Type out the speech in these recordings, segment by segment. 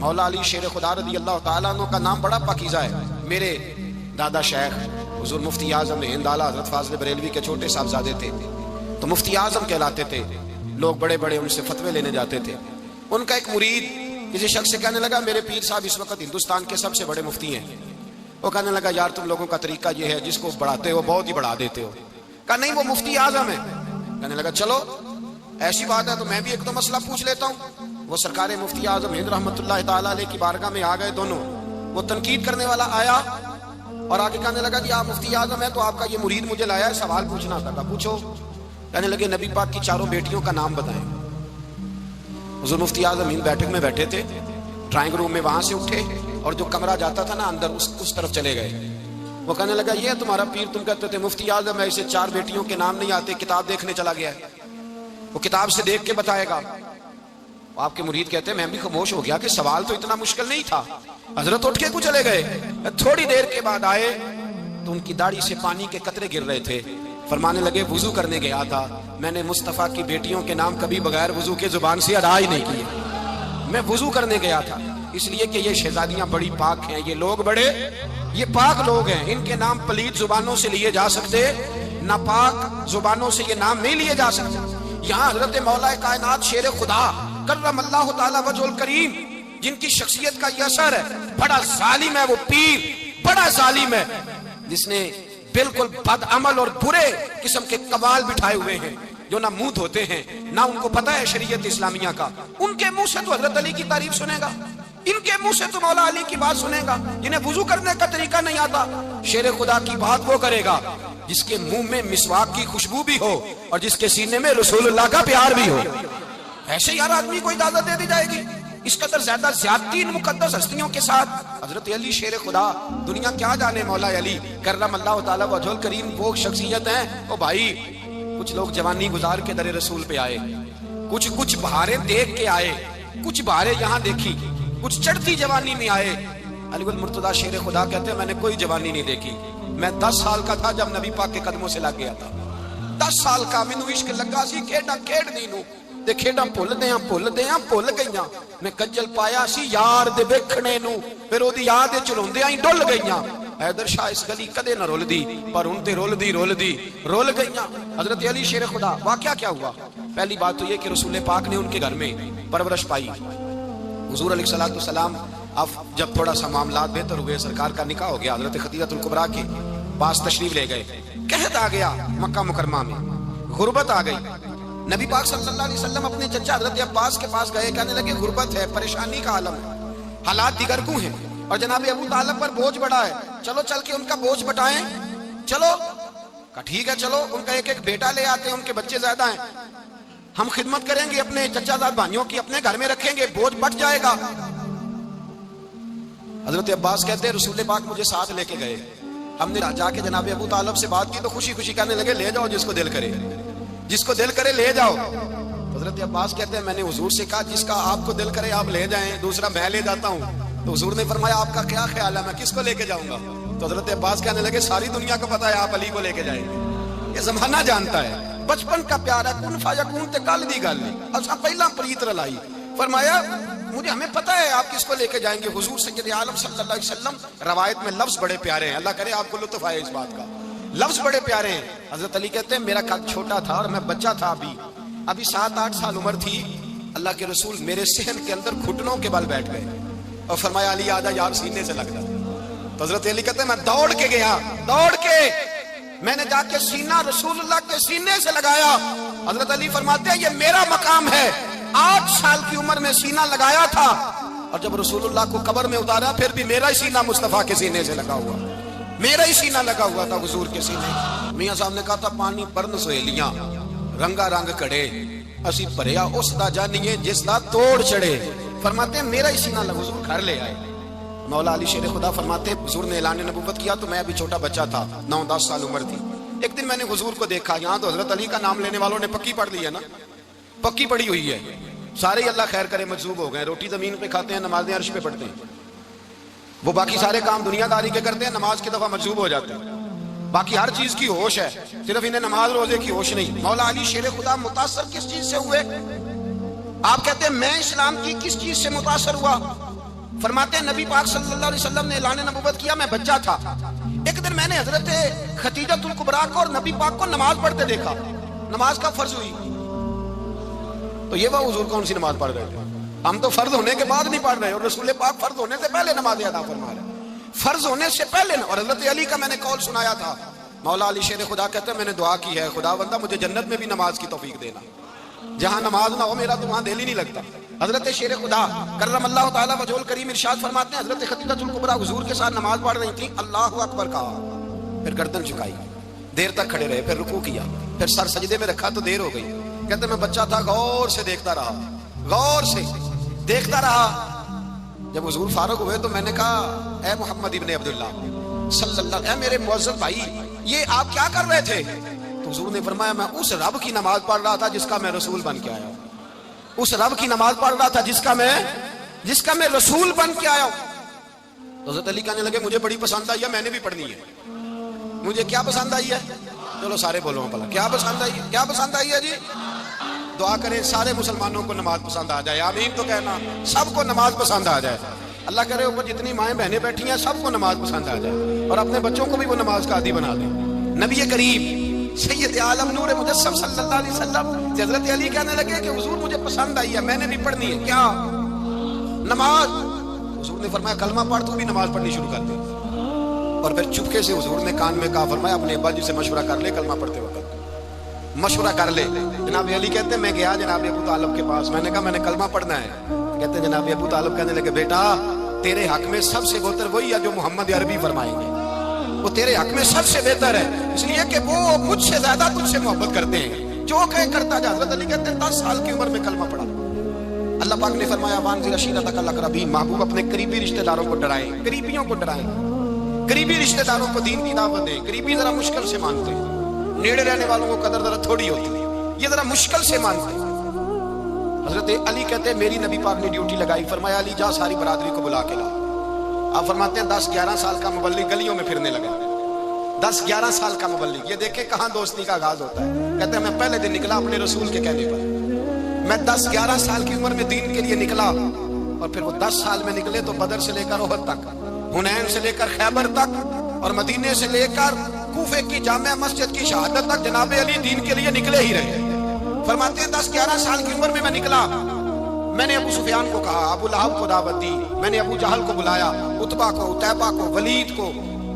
مولا علی شیر خدا رضی اللہ تعالیٰ عنہ کا نام بڑا پاکیزہ ہے. میرے دادا شیخ حضور مفتی اعظم ہند اعلیٰ حضرت فاضل بریلوی کے چھوٹے صاحبزادے تھے تو مفتی اعظم کہلاتے تھے. لوگ بڑے بڑے ان سے فتوے لینے جاتے تھے. ان کا ایک مرید کسی شخص سے کہنے لگا میرے پیر صاحب اس وقت ہندوستان کے سب سے بڑے مفتی ہیں. وہ کہنے لگا یار تم لوگوں کا طریقہ یہ ہے جس کو بڑھاتے ہو بہت ہی بڑھا دیتے ہو. کہا نہیں وہ مفتی اعظم ہے. کہنے لگا چلو ایسی بات ہے تو میں بھی ایک دو مسئلہ پوچھ لیتا ہوں. وہ سرکار مفتی اعظم ہند رحمت اللہ تعالیٰ علیہ کی بارگاہ میں آ گئے دونوں. وہ تنقید کرنے والا آیا اور آگے کہنے لگا کہ آپ مفتی اعظم ہیں تو آپ کا یہ مرید مجھے لایا ہے سوال پوچھنا تھا. پوچھو. کہنے لگے نبی پاک کی چاروں بیٹیوں کا نام بتائیں. حضور مفتی اعظم ہند بیٹھک میں بیٹھے تھے. ڈرائنگ روم میں وہاں سے اٹھے اور جو کمرہ جاتا تھا نا اندر اس طرف چلے گئے. وہ کہنے لگا یہ تمہارا پیر تم کہتے تھے مفتی اعظم ہے اسے 4 بیٹیوں کے نام نہیں آتے کتاب دیکھنے چلا گیا ہے وہ کتاب سے دیکھ کے بتائے گا. آپ کے مرید کہتے ہیں میں بھی خاموش ہو گیا کہ سوال تو اتنا مشکل نہیں تھا. حضرت اٹھ کے کو چلے گئے. تھوڑی دیر کے بعد آئے تو ان کی داڑھی سے پانی کے قطرے گر رہے تھے. فرمانے لگے وضو کرنے گیا تھا میں نے مصطفیٰ کی بیٹیوں کے نام کبھی بغیر وضو کے زبان سے ادا ہی نہیں کیے. میں وضو کرنے گیا تھا اس لیے کہ یہ شہزادیاں بڑی پاک ہیں. یہ لوگ بڑے یہ پاک لوگ ہیں. ان کے نام پلید زبانوں سے لیے جا سکتے ناپاک زبانوں سے یہ نام نہیں لیے جا سکتے. یہاں حضرت مولا کائنات شیر خدا کرم اللہ تعالی وجہ الکریم جن کی شخصیت کا یہ اثر ہے بڑا ظالم ہے. وہ پیر بڑا ظالم ہے جس نے بالکل بد عمل اور برے قسم کے قوال بٹھائے ہوئے ہیں جو نہ منہ دھوتے ہیں نہ ان کو پتہ ہے شریعت اسلامیہ کا. ان کے منہ سے تو حضرت علی کی تعریف سنے گا. ان کے منہ سے تو مولا علی کی بات سنے گا. جنہیں وضو کرنے کا طریقہ نہیں آتا شیر خدا کی بات وہ کرے گا جس کے منہ میں مسواک کی خوشبو بھی ہو اور جس کے سینے میں رسول اللہ کا پیار بھی ہو. ایسے یار آدمی کو اجازت دے دی جائے گی اس قدر زیادہ زیادتی ان مقدس ہستیوں کے ساتھ. حضرت علی شیر خدا دنیا کیا جانے مولا علی کرم اللہ تعالی وجہ الکریم وہ شخصیت ہیں. او بھائی کچھ لوگ جوانی گزار کے در رسول پہ آئے کچھ بہاریں دیکھ کے آئے کچھ بہاریں یہاں دیکھی کچھ چڑھتی جوانی میں آئے. علی المرتضیٰ شیر خدا کہتے ہیں میں نے کوئی جوانی نہیں دیکھی. میں 10 سال کا تھا جب نبی پاک کے قدموں سے لگ گیا تھا. 10 سال کا مینوں عشق لگا سی کھیڈاں کھیڈ دی نو تے کھیڈاں بھل گئیاں. میں کجل پایا سی یار دے ویکھنے نو پھر اودی یاد وچ روندیاں ہی ڈل گئیاں. حیدر شاہ اس گلی کدے نہ رول دی پر ان تے رول گئیاں. حضرت علی شیر خدا واقعہ کیا ہوا؟ پہلی بات تو یہ کہ رسول پاک نے ان کے گھر میں پرورش پائی. حضور علیہ الصلوۃ والسلام اب جب تھوڑا سا معاملات بہتر ہوئے سرکار کا نکاح ہو گیا حضرت خدیجہ الکبریٰ کے پاس تشریف لے گئے. قحط آ گیا مکہ مکرمہ میں غربت آ گئی. نبی پاک صلی اللہ علیہ وسلم اپنے چچا حضرت عباس کے پاس گئے. کہنے لگے غربت ہے پریشانی کا عالم ہے حالات دیگر کو ہیں اور جناب ابو طالب پر بوجھ بڑا ہے چلو چل کے ان کا بوجھ بٹائیں. چلو کہا ٹھیک ہے چلو ان کا ایک بیٹا لے آتے ہیں ان کے بچے زیادہ ہیں ہم خدمت کریں گے اپنے چچا زاد بھائیوں کی اپنے گھر میں رکھیں گے بوجھ بٹ جائے گا. حضرت عباس کہتے ہیں رسول پاک مجھے ساتھ لے کے گئے. ہم نے جا کے جناب ابو طالب سے بات کی تو خوشی خوشی کہنے لگے لے جاؤ جس کو دل کرے لے جاؤ. حضرت عباس کہتے ہیں میں نے حضور سے کہا جس کا آپ کو دل کرے آپ لے جائیں دوسرا میں لے جاتا ہوں. تو حضور نے فرمایا آپ کا کیا خیال ہے میں کس کو لے کے جاؤں گا؟ تو حضرت عباس کہنے لگے ساری دنیا کو پتا ہے آپ علی کو لے کے جائیں گے. یہ زمانہ جانتا ہے بچپن کا پیار ہے کن فیکون تے کل دی گل نہیں. اب پہلا پریت رلائی فرمایا مجھے ہمیں پتہ ہے آپ کس کو لے کے جائیں گے. حضور سید عالم صلی اللہ علیہ وسلم روایت میں لفظ بڑے پیارے ہیں اللہ کرے آپ کو لطف آئے اس بات کا. لفظ بڑے پیارے ہیں. حضرت علی کہتے ہیں میرا قد چھوٹا تھا اور میں بچہ تھا ابھی 7-8 سال عمر تھی. اللہ کے رسول میرے صحن کے اندر گھٹنوں کے بل بیٹھ گئے اور فرمایا علی آجا یار سینے سے لگ جا. تو حضرت علی کہتے ہیں میں دوڑ کے گیا میں نے جا کے سینہ رسول اللہ کے سینے سے لگایا. حضرت علی فرماتے ہیں یہ میرا مقام ہے. 8 سال کی عمر میں سینہ لگایا تھا اور جب رسول اللہ کو قبر میں اتارا پھر بھی میرا ہی سینہ مصطفیٰ کے سینے سے لگا ہوا میرا ہی سینہ لگا ہوا تھا حضور کے سینے. میاں صاحب نے کہا تھا پانی پرن سہیلیاں رنگا رنگ کڑے اسی بھریا اس دا جانیے جس دا توڑ چڑھے. فرماتے ہیں میرا ہی سینہ لگا. حضور گھر لے آئے. مولا علی شیر خدا فرماتے ہیں حضور نے اعلان نبوت کیا تو میں ابھی چھوٹا بچہ تھا 9-10 سال عمر تھی. ایک دن میں نے حضور کو دیکھا یہاں تو حضرت علی کا نام لینے والوں نے پکی پڑھ لی ہے نا پکی پڑی ہوئی ہے سارے اللہ خیر کرے مجذوب ہو گئے. روٹی زمین پہ کھاتے ہیں نمازیں عرش پہ پڑھتے ہیں. وہ باقی سارے کام دنیا داری کے کرتے ہیں نماز کی دفعہ مجذوب ہو جاتے ہیں. باقی ہر چیز کی ہوش ہے صرف انہیں نماز روزے کی ہوش نہیں. مولا علی شیر خدا متاثر کس چیز سے ہوئے؟ آپ کہتے ہیں میں اسلام کی کس چیز سے متاثر ہوا؟ فرماتے ہیں نبی پاک صلی اللہ علیہ وسلم نے اعلان نبوت کیا، میں بچہ تھا، ایک دن میں نے حضرت خدیجہ الکبریٰ کو اور نبی پاک کو نماز پڑھتے دیکھا، نماز کا فرض ہوئی، تو یہ وہ حضور کون سی نماز پڑھ رہے تھے؟ ہم تو فرض ہونے کے بعد نہیں پڑھ رہے، اور رسول پاک فرض ہونے سے پہلے نماز ادا فرما رہے، فرض ہونے سے پہلے۔ اور حضرت علی کا میں نے قول سنایا تھا، مولا علی شیر خدا کہتے ہیں میں نے دعا کی ہے، خدا بندہ مجھے جنت میں بھی نماز کی توفیق دینا، جہاں نماز نہ ہو میرا تو وہاں دل ہی نہیں لگتا۔ حضرت شیر خدا کرم اللہ تعالیٰ وجہہ الکریم ارشاد فرماتے ہیں حضرت خدیجہ الکبریٰ حضور کے ساتھ نماز پڑھ رہی تھیں، اللہ اکبر کہا، پھر گردن جھکائی، دیر تک کھڑے رہے، پھر رکوع کیا، پھر سر سجدے میں رکھا تو دیر ہو گئی۔ کہتے میں بچہ تھا، غور سے دیکھتا رہا، غور سے دیکھتا رہا۔ جب حضور فارغ ہوئے تو میں نے کہا اے محمد ابن عبداللہ صلی اللہ، اے میرے معزز بھائی یہ آپ کیا کر رہے تھے؟ تو حضور نے فرمایا میں اس رب کی نماز پڑھ رہا تھا جس کا میں رسول بن کے آیا ہوں، اس رب کی نماز پڑھ رہا تھا جس کا میں رسول بن کے آیا ہوں۔ تو حضرت علی کہنے لگے مجھے بڑی پسند آئی ہے، میں نے بھی پڑھنی ہے۔ مجھے کیا پسند آئی ہے؟ چلو سارے بولو بھلا کیا پسند آئی ہے؟ کیا پسند آئی ہے جی؟ دعا کریں سارے مسلمانوں کو نماز پسند آ جائے، آمین تو کہنا، سب کو نماز پسند آ جائے۔ اللہ کرے اوپر جتنی مائیں بہنیں بیٹھی ہیں سب کو نماز پسند آ جائے، اور اپنے بچوں کو بھی وہ نماز کا عادی بنا دیں۔ نبی کریم سید عالم نور مجسم صلی اللہ علیہ وسلم حضرت علی کہنے لگے کہ حضور مجھے پسند آئی ہے، میں نے بھی پڑھنی ہے، کیا؟ نماز۔ حضور نے فرمایا کلمہ پڑھ، تو بھی نماز پڑھنی شروع کر دے۔ اور پھر چپکے سے حضور نے کان میں کہا، فرمایا اپنے ابا جی سے مشورہ کر لے کلمہ پڑھتے وقت، مشورہ کر لے۔ جناب علی کہتے ہیں میں گیا جناب ابو طالب کے پاس، میں نے کہا میں نے کلمہ پڑھنا ہے۔ کہتے ہیں جناب ابو طالب کہنے لگے بیٹا تیرے حق میں سب سے بہتر وہی ہے جو محمد عربی فرمائیں گے، وہ تیرے حق میں سب سے بہتر ہے، اس لیے کہ وہ مجھ سے زیادہ تجھ سے محبت کرتے ہیں، جو کہے کرتا جا۔ حضرت علی کہتے ہیں 10 سال کی عمر میں کلمہ پڑھا۔ اللہ پاک نے فرمایا وانذر عشیرتک الاقربین، محبوب اپنے قریبی رشتہ داروں کو ڈرائیں، قریبیوں کو ڈرائیں، قریبی رشتہ داروں کو دین کی دعوت دیں۔ قریبی ذرا مشکل سے مانتے ہیں، نیڑے رہنے والوں کو قدر ذرا تھوڑی ہوتی ہے، یہ ذرا مشکل سے مانتے ہیں۔ حضرت علی کہتے ہیں میری نبی پاک نے ڈیوٹی لگائی، فرمایا علی جا ساری برادری کو بلا کے لا۔ آپ فرماتے ہیں 10-11 سال کا مبلغ گلیوں میں پھرنے لگا، 10-11 سال کا مبلغ، یہ دیکھیں کہاں دوستی کا آغاز ہوتا ہے۔ کہتے ہیں میں پہلے دن نکلا اپنے رسول کے کہنے پر، میں 10-11 سال کی عمر میں دین کے لیے نکلا، اور پھر وہ 10 سال میں نکلے تو بدر سے لے کر احد تک، حنین سے لے کر خیبر تک، اور مدینے سے لے کر کوفے کی جامع مسجد کی شہادت تک جناب علی دین کے لیے نکلے ہی رہے۔ فرماتے ہیں 10-11 سال کی عمر میں نکلا، میں نے ابو سفیان کو کہا، ابو لہب کو دعوت دی، میں نے ابو جہل کو بلایا، عتبہ کو، عتیبہ کو، ولید کو،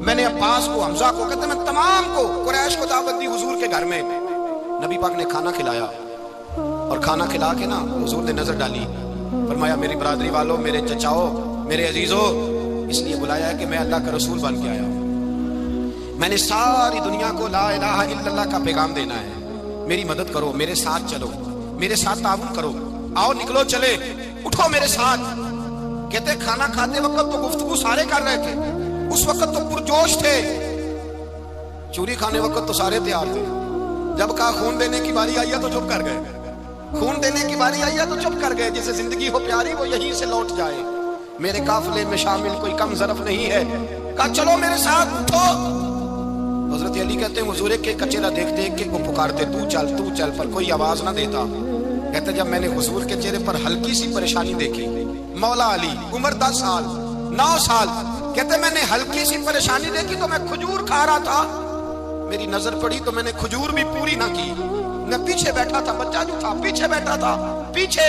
میں نے عباس کو، حمزہ کو، کہتے ہیں میں تمام کو، قریش کو دعوت دی حضور کے گھر میں۔ نبی پاک نے کھانا کھلایا، اور کھانا کھلا کے نا حضور نے نظر ڈالی، فرمایا میری برادری والوں، میرے چچاؤ، میرے عزیزوں، اس لیے بلایا ہے کہ میں اللہ کا رسول بن کے آیا ہوں، میں نے ساری دنیا کو لا الہ الا اللہ کا پیغام دینا ہے، میری مدد کرو، میرے ساتھ چلو، میرے ساتھ تعاون کرو، آؤ نکلو چلے، اٹھو میرے ساتھ۔ کہتے کھانا کھاتے وقت تو گفتگو سارے کر رہے تھے، اس وقت تو پرجوش تھے، چوری کھانے وقت تو سارے تیار تھے، جب کہا خون دینے کی باری آئی ہے تو چپ کر گئے، خون دینے کی باری آئی ہے تو چپ کر گئے، جسے زندگی ہو پیاری وہ یہیں سے لوٹ جائے، میرے قافلے میں شامل کوئی کم ظرف نہیں ہے، کہا چلو میرے ساتھ اٹھو۔ حضرت علی کہتے ہیں حضور کے کچیرا دیکھ دیکھ کے کو پکارتے تو چل پر کوئی آواز نہ دیتا۔ کہتے جب میں نے حضور کے چہرے پر ہلکی سی پریشانی دیکھی، مولا علی عمر 10 سال 9 سال، کہتے میں نے ہلکی سی پریشانی دیکھی تو میں کھجور کھا رہا تھا، میری نظر پڑی تو میں نے کھجور بھی پوری نہ کی، میں پیچھے بیٹھا تھا، بچہ جو تھا پیچھے بیٹھا تھا، پیچھے۔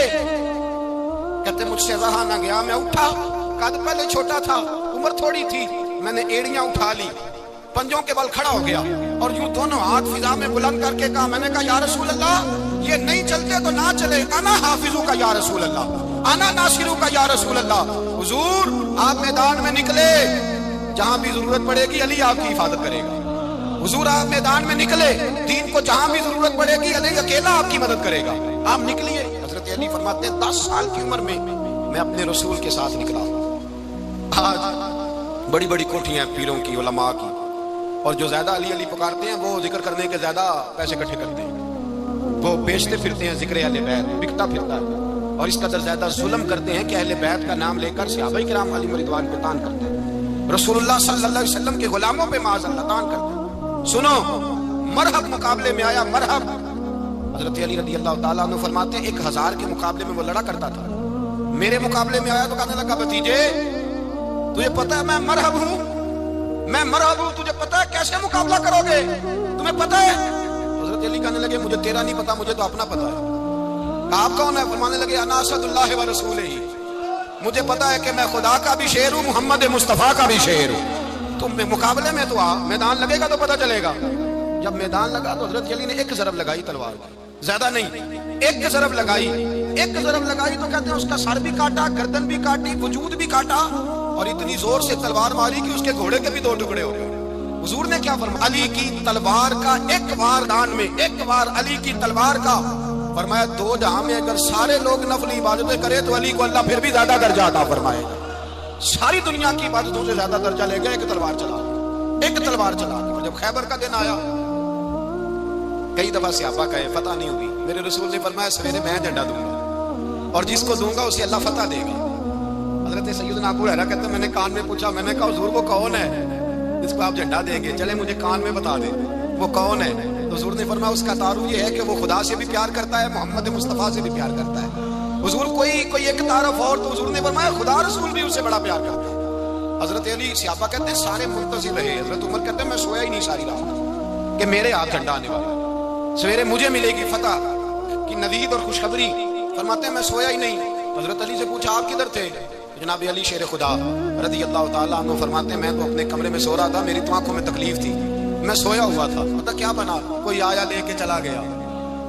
کہتے مجھ سے رہا نہ گیا، میں اٹھا، قد پہلے چھوٹا تھا، عمر تھوڑی تھی، میں نے ایڑیاں اٹھا لی، پنجوں کے بل کھڑا ہو گیا، اور یوں دونوں ہاتھ فضا میں بلند کر کے کہا، میں نے کہا یا رسول اللہ یہ نہیں چلتے تو نہ چلے، انا حافظو کا یا رسول اللہ، انا ناصرو کا یا رسول اللہ۔ حضور آپ میدان میں نکلے، جہاں بھی ضرورت پڑے گی علی آپ کی حفاظت کرے گا، حضور آپ میدان میں نکلے، دین کو جہاں بھی ضرورت پڑے گی علی اکیلا آپ کی مدد کرے گا، آپ نکلیے۔ حضرت علی فرماتے ہیں 10 سال کی عمر میں میں اپنے رسول کے ساتھ نکلا۔ آج بڑی بڑی کوٹھیاں پیروں کی، علماء کی، اور جو زیادہ علی علی پکارتے ہیں وہ ذکر کرنے کے زیادہ پیسے اکٹھے کرتے ہیں، وہ بیچتے پھرتے ہیں، ذکر اہل بیت بکتا پھرتا ہے، اور اس قدر زیادہ ظلم کرتے ہیں کہ اہل بیت کا نام لے کر صحابہ کرام علیہم رضوان پہ تان کرتے ہیں، رسول اللہ صلی اللہ علیہ وسلم کے غلاموں پہ معاذ اللہ تان کرتے ہیں۔ سنو مرحب مقابلے میں آیا، مرحب۔ حضرت علی رضی اللہ تعالیٰ عنہ فرماتے ہیں 1000 کے مقابلے میں وہ لڑا کرتا تھا، میرے مقابلے میں آیا تو کہنے لگا بھتیجے تجھے پتا ہے میں مرحب ہوں، میں مرحب ہوں، تجھے پتا ہے کیسے مقابلہ کرو گے، تمہیں پتا ہے؟ حضرت علی کہنے لگے مجھے تیرا نہیں پتا، مجھے تو اپنا پتا ہے۔ آپ کون ہے؟ فرمانے لگے انا اسد اللہ و رسولہ، مجھے پتا ہے کہ میں خدا کا بھی شیر ہوں، محمد مصطفیٰ کا بھی شیر ہوں۔ تم مقابلے میں تو آ، میدان لگے گا تو پتہ چلے گا۔ جب میدان لگا تو حضرت علی نے ایک ضرب لگائی تلوار کی، زیادہ نہیں، ایک ضرب لگائی، ایک ضرب لگائی تو کہتے ہیں اس کا سر بھی کاٹا، گردن بھی کاٹی، وجود بھی کاٹا، اور اتنی زور سے تلوار ماری کہ اس کے گھوڑے کے بھی دو ٹکڑے ہو گئے۔ حضور نے کیا فرمایا؟ علی کی تلوار کا ایک وار دان میں، ایک وار علی کی تلوار کا، فرمایا دو جہاں میں اگر سارے لوگ نفلی عبادتیں کرے تو علی کو اللہ پھر بھی زیادہ درجہ عطا فرمائے گا۔ ساری دنیا کی عبادتوں سے زیادہ درجہ لے گیا ایک تلوار چلا، ایک تلوار چلا۔ جب خیبر کا دن آیا، کئی دفعہ صحابہ کہے فتح نہیں ہوگی، میرے رسول نے فرمایا سویرے میں جھنڈا دوں گا اور جس کو دوں گا اسے اللہ فتح دے گا۔ حضرت سیدنا ابو ہریرہ کہتے ہیں میں نے کان میں پوچھا، میں نے کہا حضور وہ کون ہے جس کو آپ جھنڈا دیں گے؟ چلے مجھے کان میں بتا دیں وہ کون ہے۔ تو حضور نے فرمایا اس کا تعارف یہ ہے کہ وہ خدا سے بھی پیار کرتا ہے، محمد مصطفیٰ سے بھی پیار کرتا ہے۔ حضور کوئی ایک تعارف اور، تو حضور نے فرمایا خدا رسول بھی اس سے بڑا پیار کرتا ہے۔ حضرت علی صحابہ کہتے ہیں سارے منتظر رہے، حضرت عمر کہتے ہیں میں سویا ہی نہیں ساری رات کہ میرے ہاتھ جھنڈا آنے والا، سویرے مجھے ملے گی فتح کی نوید اور خوشخبری۔ فرماتے ہیں میں سویا ہی نہیں۔ حضرت علی سے پوچھا آپ کدھر تھے؟ جناب علی شیر خدا رضی اللہ تعالیٰ عنہ فرماتے ہیں میں تو اپنے کمرے میں سو رہا تھا، میری تو آنکھوں میں تکلیف تھی، میں سویا ہوا تھا، پتہ کیا بنا، کوئی آیا لے کے چلا گیا،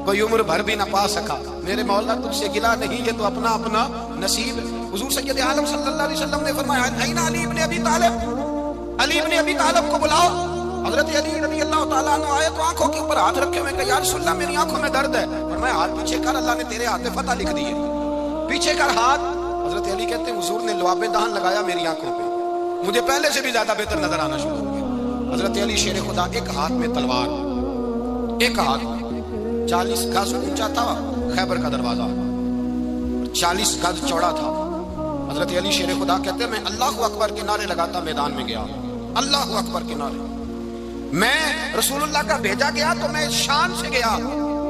کوئی عمر بھر بھی نہ پا سکا۔ میرے مولا تجھ سے گلا نہیں، یہ تو اپنا اپنا نصیب ہے۔ حضور سید عالم صلی اللہ علیہ وسلم نے فرمایا این علی ابن ابی طالب، علی ابن ابی طالب کو بلاؤ۔ حضرت علی رضی اللہ تعالیٰ عنہ آئے تو آنکھوں کے اوپر ہاتھ رکھے ہوئے کہ یا رسول اللہ میری آنکھوں میں درد ہے۔ فرمایا ہاتھ پیچھے کر، اللہ نے تیرے ہاتھ فتح لکھ دی ہے، پیچھے کر ہاتھ۔ حضرت علی کہتے ہیں حضور نے لعاب دہن لگایا میری آنکھوں پہ، مجھے پہلے سے بھی زیادہ بہتر نظر آنا شروع ہو گیا۔ حضرت علی شیر خدا ایک ہاتھ میں تلوار، ایک ہاتھ 40 گز اونچا تھا خیبر کا دروازہ، 40 گز چوڑا تھا۔ حضرت علی شیر خدا کہتے ہیں میں اللہ اکبر کے نعرے لگاتا میدان میں گیا، اللہ اکبر کے نعرے۔ میں رسول اللہ کا بھیجا گیا تو میں شان سے گیا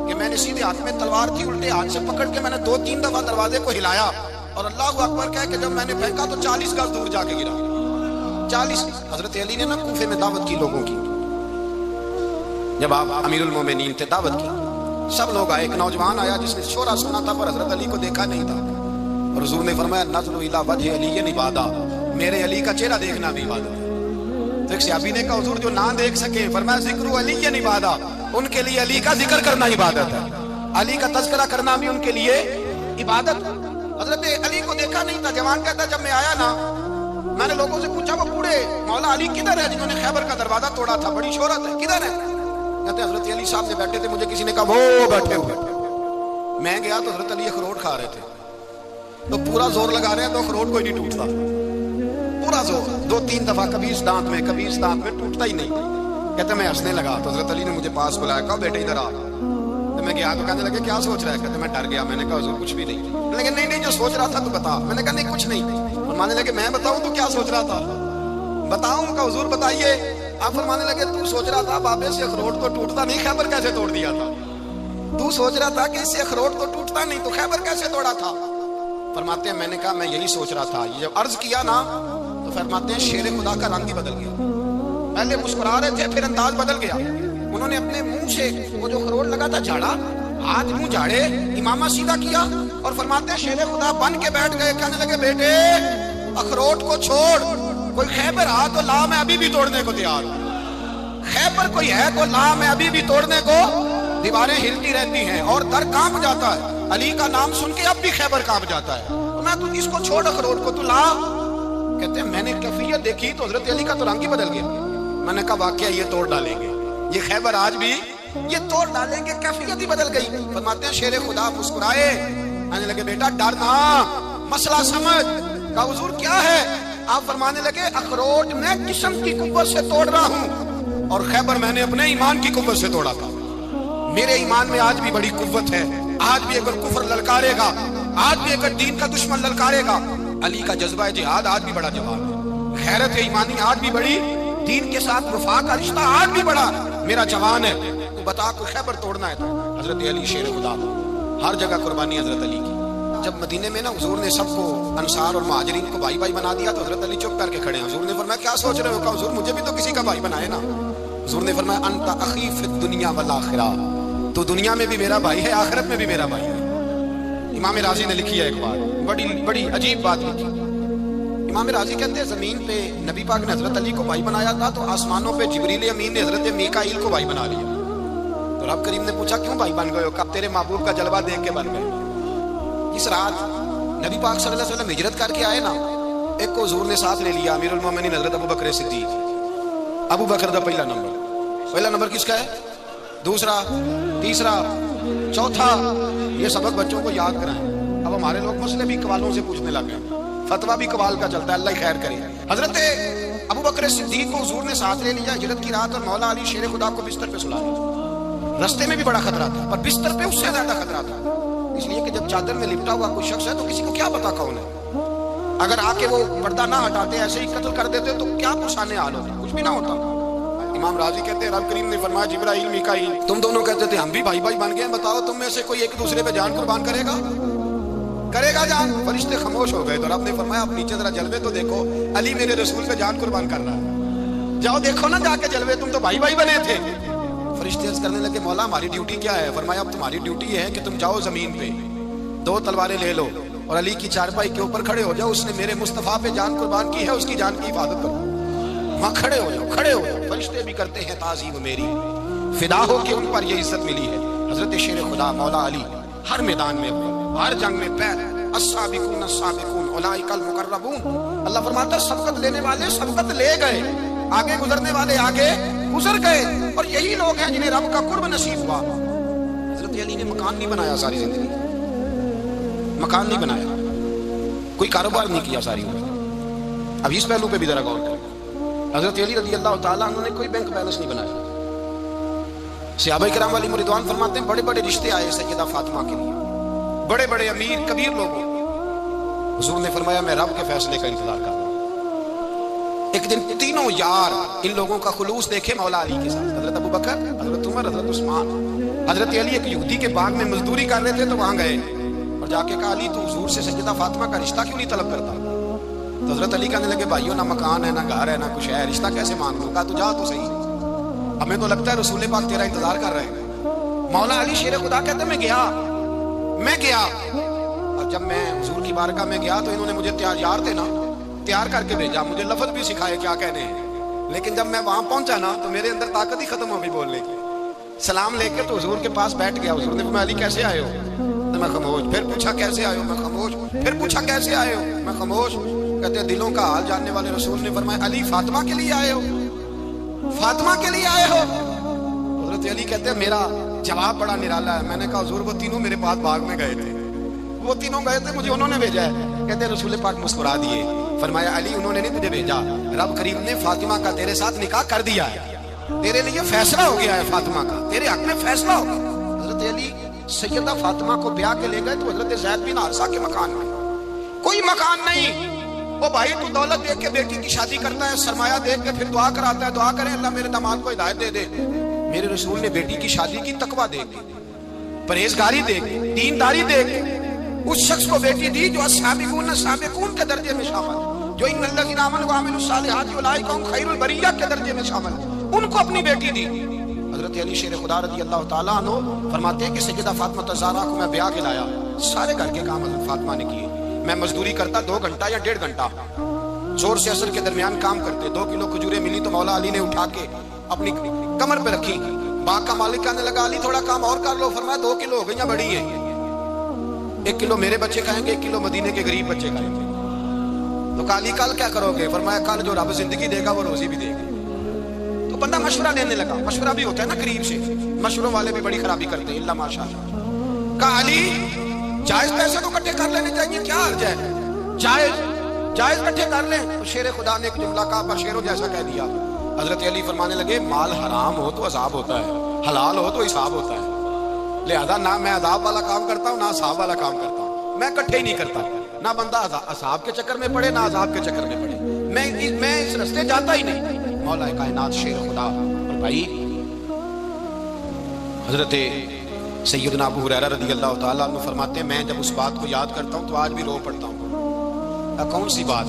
کہ میں نے سیدھے ہاتھ میں تلوار تھی، الٹے ہاتھ سے پکڑ کے میں نے 2-3 دفعہ دروازے کو ہلایا اور اللہ اکبر کہہ کہ جب میں نے پھینکا تو 40 گز دور جا کے گرا، 40۔ حضرت علی نے نا کوفے میں دعوت کی لوگوں کی، جب آپ امیر المومنین تھے دعوت کی، سب لوگ آئے، ایک نوجوان آیا جس نے شورا سنا تھا پر حضرت علی کو دیکھا نہیں تھا، اور حضور نے فرمایا نظر الی وجہ علی عبادہ، میرے علی کا چہرہ دیکھنا بھی عبادت ہے۔ تو ایک صحابی نے کہا حضور جو نہ دیکھ سکے، فرمایا ذکر علی عبادہ، ان کے لیے علی کا ذکر کرنا عبادت ہے، علی کا تذکرہ کرنا بھی ان کے لیے عبادت۔ حضرت علی کو دیکھا نہیں تھا، جوان کہتا جب میں آیا نا میں نے لوگوں سے پوچھا وہ بوڑھے مولا علی کدھر ہے جنہوں نے خیبر کا دروازہ توڑا تھا، بڑی شہرت ہے، کدھر ہے؟ کہتے حضرت علی صاحب نے بیٹھے تھے، مجھے کسی نے کہا وہ بیٹھے ہوئے۔ میں گیا تو حضرت علی اخروٹ کھا رہے تھے، تو پورا زور لگا رہے ہیں تو اخروٹ کوئی نہیں ٹوٹتا، پورا زور 2-3 دفعہ، کبھی اس دانت میں کبھی اس دانت میں، ٹوٹتا ہی نہیں۔ کہتے میں ہنسنے لگا تو حضرت علی نے مجھے پاس بلایا، کہا بیٹے ادھر آ۔ تو میں گیا تو کہنے لگے کیا سوچ رہا ہے؟ کہتے میں ڈر گیا، میں نے کہا حضور کچھ بھی نہیں۔ لیکن نہیں جو سوچ رہا تھا تو بتا۔ میں نے کہا نہیں کچھ نہیں۔ فرمانے لگے میں بتاؤں تو کیا سوچ رہا تھا؟ بتاؤں کا حضور بتائیے۔ آپ فرمانے لگے تو سوچ رہا تھا بابے سے اخروٹ تو ٹوٹتا نہیں، خیبر کیسے توڑ دیا تھا؟ تو سوچ رہا تھا کہ اس سے اخروٹ تو ٹوٹتا نہیں تو خیبر کیسے توڑا تھا؟ فرماتے ہیں میں نے کہا میں یہی سوچ رہا تھا۔ جب عرض کیا نا تو فرماتے ہیں شیر خدا کا رنگ ہی بدل گیا، پہلے مسکرا رہے تھے پھر انداز بدل گیا۔ انہوں نے اپنے منہ سے وہ جو اخروٹ لگا تھا جھاڑا، ہاتھ منہ جھاڑے، امامہ سیدھا کیا اور فرماتے ہیں شیر خدا بن کے بیٹھ گئے، کہنے لگے بیٹے اخروٹ کو چھوڑ، کوئی خیبر آ تو لا میں ابھی بھی توڑنے کو تیار ہوں، خیبر کوئی ہے تو لا میں ابھی بھی توڑنے کو۔ دیواریں ہلتی رہتی ہیں اور در کانپ جاتا ہے، علی کا نام سن کے اب بھی خیبر کانپ جاتا ہے، میں تو اس کو چھوڑ اخروٹ کو تو لا۔ کہتے ہیں میں نے کیفیت دیکھی تو حضرت علی کا تو رنگ ہی بدل گیا۔ میں نے کہا واقعہ یہ توڑ ڈالیں گے، یہ خیبر آج بھی یہ توڑ ڈالیں گے، کیفیت ہی بدل گئی۔ فرماتے ہیں شیر خدا مسکرائے، کہنے لگے بیٹا ڈر نہ، مسئلہ سمجھ۔ کہا حضور کیا ہے؟ آپ فرمانے لگے اخروٹ میں جسم کی قوت سے توڑ رہا ہوں اور خیبر میں نے اپنے ایمان کی قوت سے توڑا تھا۔ میرے ایمان میں آج بھی بڑی قوت ہے، آج بھی اگر کفر للکارے گا، آج بھی اگر دین کا دشمن للکارے گا، علی کا جذبہ جہاد آج بھی بڑا جواب ہے، غیرت ایمانی آج بھی بڑی، دین کے ساتھ وفا کا رشتہ آج بھی بڑا میرا جوان ہے۔ تو بتا کوئی خیبر توڑنا ہے تو حضرت علی شیر خدا، ہر جگہ قربانی حضرت علی کی۔ جب مدینے میں نا حضور نے سب کو انصار اور مہاجرین کو بھائی بھائی بنا دیا تو حضرت علی چپ کر کے کھڑے ہیں. حضور نے فرمایا کیا سوچ رہے ہو؟ کہا حضور مجھے بھی تو کسی کا بھائی بنائے نا. حضور نے فرمایا انت اخی فی الدنیا والآخرہ، تو دنیا میں بھی میرا بھائی ہے، آخرت میں بھی میرا بھائی ہے. امام راضی نے لکھی ہے ایک بات، بڑی عجیب بات لکھی. امام راضی کہتے ہیں زمین پہ نبی پاک نے حضرت علی کو بھائی بنایا تھا تو آسمانوں پہ جبریل امین نے حضرت میکائیل کو بھائی بنا لیا. تو رب کریم نے پوچھا کیوں بھائی بن گئے ہو؟ کب تیرے محبوب کا جلوہ دیکھ کے بن گئے. اس رات نبی پاک صلی اللہ علیہ وسلم ہجرت کر کے آئے نا، ایک کو حضور نے ساتھ لے لیا، امیر المومنین حضرت ابو بکر صدیق. ابو بکر دا پہلا نمبر کس کا ہے؟ دوسرا، تیسرا، چوتھا. یہ سبق بچوں کو یاد کرائیں. اب ہمارے لوگ مسئلے بھی قوالوں سے پوچھنے لگے، فتویٰ بھی قوال کا چلتا ہے، اللہ خیر کرے. حضرت ابو بکر صدیق کو حضور نے ساتھ لے لیا ہجرت کی رات، اور مولا علی شیر خدا کو بستر پہ سلا دیا. رستے میں بھی بڑا خطرہ تھا پر بستر پہ اس سے زیادہ خطرہ تھا، اس لیے کہ جب چادر میں لپٹا ہوا کوئی شخص ہے تو کسی کو کیا پتا کون ہے. اگر آ کے وہ پردہ نہ ہٹاتے ایسے ہی قتل کر دیتے تو کیا پرسانے حال ہوتے، کچھ بھی نہ ہوتا. امام راضی کہتے ہیں رب کریم نے فرمایا جبرائیل میکائیل تم دونوں کہتے تھے ہم بھی بھائی بھائی بن گئے، بتاؤ تم میں سے کوئی ایک دوسرے پہ جان قربان کرے گا جان؟ فرشتے خاموش ہو گئے. تو رب نے فرمایا اب نیچے ذرا جلوے تو دیکھو، علی میرے رسول پہ جان قربان کر رہا ہے، جاؤ دیکھو نا جا کے جلوے، تم تو بھائی بھائی بنے تھے. فرشتے عرض کرنے لگے مولا ہماری ڈیوٹی کیا ہے؟ فرمایا اب تمہاری ڈیوٹی یہ ہے کہ تم جاؤ زمین پہ 2 تلواریں لے لو اور علی کی چارپائی کے اوپر کھڑے ہو جاؤ، اس نے میرے مصطفیٰ پہ جان قربان کی ہے، اس کی جان کی حفاظت کرو. وہاں کھڑے ہو جاؤ. فرشتے بھی کرتے ہیں تعظیم میری، فدا ہو کہ ان پر یہ عزت ملی ہے. حضرت شیر خدا مولا علی ہر میدان میں، ہر جنگ میں پیر السابقون السابقون اولئک المقربون. اللہ فرماتا ہے سبقت لینے والے سبقت لے گئے، آگے گزرنے والے آگے گزر گئے، اور یہی لوگ ہیں جنہیں رب کا قرب نصیب ہوا. حضرت علی نے مکان نہیں بنایا ساری زندگی، مکان نہیں بنایا، کوئی کاروبار نہیں کیا ساری عمر. اب اس پہلو پہ بھی ذرا غور کریں. حضرت علی رضی اللہ تعالیٰ عنہ نے کوئی بینک بیلنس نہیں بنایا. صحابہ کرام علیہم رضوان فرماتے ہیں بڑے بڑے رشتے آئے سیدہ فاطمہ کے لیے، بڑے بڑے امیر کبیر لوگوں. حضور نے فرمایا میں رب کے فیصلے کا انتظار کر رہا ہوں. ایک دن تینوں یار ان لوگوں کا خلوص دیکھے مولا علی کے ساتھ، حضرت ابو بکر، حضرت عمر، حضرت عثمان. حضرت علی ایک یہودی کے باغ میں مزدوری کر رہے تھے تو وہاں گئے اور جا کے کہا علی تو حضور سے سیدہ فاطمہ کا رشتہ کیوں نہیں طلب کرتا؟ تو حضرت علی کہنے لگے بھائیو نہ مکان ہے نہ گھر ہے نہ کچھ ہے، رشتہ کیسے مان لوں؟ کہا تو جا تو صحیح، ہمیں تو لگتا ہے رسول پاک تیرا انتظار کر رہے ہیں. مولا علی شیر خدا کہتے میں گیا اور جب میں حضور کی بارگاہ میں گیا تو انہوں نے مجھے تیار کر کے بھیجا، مجھے لفظ بھی سکھائے کیا کہنے ہیں. لیکن جب میں وہاں پہنچا نا تو میرے اندر طاقت ہی ختم ہو گئی بولنے کی. سلام لے کے تو حضور کے پاس بیٹھ گیا. حضور نے فرمایا علی کیسے آئے ہو؟ میں خاموش. پھر پوچھا کیسے آئے ہو؟ میں خاموش. پھر پوچھا کیسے آئے ہو؟ میں خاموش. کہتے ہیں دلوں کا حال جاننے والے رسول نے فرمایا علی فاطمہ کے لیے آئے ہو؟ فاطمہ کے لیے آئے ہو؟ حضرت علی کہتے ہیں میرا جواب بڑا نرالا ہے. میں نے کہا حضور وہ تینوں میرے پاس باغ میں گئے تھے، وہ تینوں گئے تھے، مجھے انہوں نے بھیجا ہے. کہتے ہیں رسول پاک مسکرا دیے، فرمایا علی انہوں نے نہیں تجھے بھیجا، رب کریم نے فاطمہ کا تیرے ساتھ نکاح کر دیا ہے، تیرے لیے فیصلہ ہو گیا ہے، فاطمہ کا تیرے حق میں فیصلہ ہو گیا. حضرت علی سیدہ فاطمہ کو بیاہ کے لے گئے تو حضرت زید بن حارثہ کے مکان میں کوئی مکان نہیں. وہ بھائی تو دولت دیکھ کے بیٹی کی شادی کرتا ہے، سرمایہ دیکھ کے پھر دعا کراتا ہے، دعا کریں اللہ میرے داماد کو ہدایت دے دے. میرے رسول نے بیٹی کی شادی کی تقویٰ دیکھ کے، پرہیزگاری دیکھ کے، دینداری دیکھ کے اس شخص کو بیٹی دی جو السابقون السابقون کے درجے میں شامل، جو ان الذین آمنوا وعملوا الصالحات اولئک هم خیر البریہ کے درجے میں شامل، ان کو اپنی بیٹی دی. حضرت علی شیر خدا رضی اللہ تعالیٰ عنہ فرماتے ہیں کہ سیدہ فاطمہ الزہرا کو میں بیاہ کے لایا، سارے گھر کے کام حضرت فاطمہ نے کیے. میں مزدوری کرتا 2 گھنٹہ یا 1.5 گھنٹہ، زور سے عصر کے درمیان کام کرتے. 2 کلو کھجوریں ملی تو مولا علی نے اٹھا کے اپنی کمر پہ رکھی. باغ کا مالک کہنے لگا علی تھوڑا کام اور کر لو. فرمایا 2 کلو ہو گئی بڑی ہیں، 1 کلو میرے بچے کھائیں گے، 1 کلو مدینے کے غریب بچے کھائیں گے. تو کہا علی کل کیا کرو گے؟ فرمایا کل جو رب زندگی دے گا وہ روزی بھی دے گا. تو بندہ مشورہ لینے لگا. مشورہ بھی ہوتا ہے نا قریب سے، مشوروں والے بھی بڑی خرابی کرتے ہیں اللہ ماشاءاللہ. کہا علی جائز پیسے تو اکٹھے کر لینے چاہیے، کیا حرج ہے، جائز اکٹھے کر لیں. تو شیر خدا نے ایک جملہ کہا پر شیروں جیسا کہہ دیا. حضرت علی فرمانے لگے مال حرام ہو تو عذاب ہوتا ہے، حلال ہو تو حساب ہوتا ہے، لہذا نہ میں عذاب والا کام کرتا ہوں نہ عذاب والا کام کرتا ہوں، میں اکٹھے ہی نہیں کرتا. نہ بندہ عذاب کے چکر میں پڑے نہ عذاب کے چکر میں پڑے، میں اس رستے جاتا ہی نہیں. مولا کائنات شیر خدا. اور بھائی حضرت سیدنا ابو ہریرہ رضی اللہ تعالیٰ عنہ فرماتے ہیں میں جب اس بات کو یاد کرتا ہوں تو آج بھی رو پڑتا ہوں. کون سی بات؟